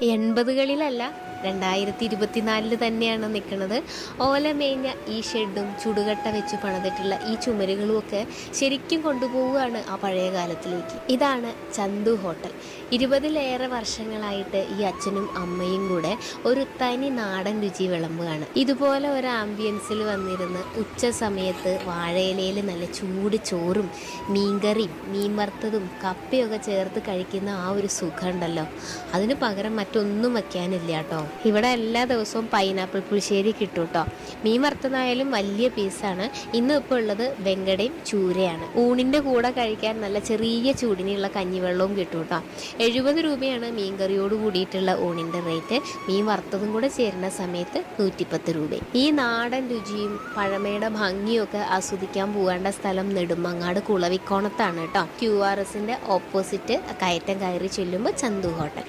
80കളിലല്ല, 2024 തന്നെയാണ് നിൽക്കുന്നത്. ഓലമേഞ്ഞ ഈ ഷെഡും ചുടുകട്ട വെച്ച് പണിതിട്ടുള്ള ഈ ചുമരുകളും ഒക്കെ ശരിക്കും കൊണ്ടുപോവുകയാണ് ആ പഴയ കാലത്തിലേക്ക്. ഇതാണ് ചന്തു ഹോട്ടൽ. 20ലേറെ വർഷങ്ങളായിട്ട് ഈ അച്ഛനും അമ്മയും കൂടെ ഒരു തനി നാടൻ രുചി വിളമ്പുകയാണ്. ഇതുപോലെ ഒരു ആംബിയൻസിൽ വന്നിരുന്ന് ഉച്ച സമയത്ത് വാഴയിലയിൽ നല്ല ചൂട് ചോറും മീൻകറിയും മീൻ വറുത്തതും കപ്പയൊക്കെ ചേർത്ത് കഴിക്കുന്ന ആ ഒരു സുഖം ഉണ്ടല്ലോ, അതിന് പകരം മറ്റൊന്നും വയ്ക്കാനില്ല കേട്ടോ. ഇവിടെ എല്ലാ ദിവസവും പൈനാപ്പിൾ പുളിശ്ശേരി കിട്ടും കേട്ടോ. മീൻ വറുത്തതായാലും വലിയ പീസാണ്. ഇന്ന് ഇപ്പോൾ ഉള്ളത് വെങ്കടയും ചൂരയാണ്. ഊണിൻ്റെ കൂടെ കഴിക്കാൻ നല്ല ചെറിയ ചൂടിനുള്ള കഞ്ഞിവെള്ളവും കിട്ടും കേട്ടോ. 70 രൂപയാണ് മീൻ കറിയോട് കൂടിയിട്ടുള്ള ഊണിൻ്റെ റേറ്റ്. മീൻ വറുത്തതും കൂടെ ചേരുന്ന സമയത്ത് 110 രൂപ. ഈ നാടൻ രുചിയും പഴമയുടെ ഭംഗിയും ഒക്കെ ആസ്വദിക്കാൻ പോകേണ്ട സ്ഥലം നെടുമങ്ങാട് കുളവിക്കോണത്താണ് കേട്ടോ. QRSന്റെ ഓപ്പോസിറ്റ് കയറ്റം കയറി ചെല്ലുമ്പോൾ ചന്തു ഹോട്ടൽ.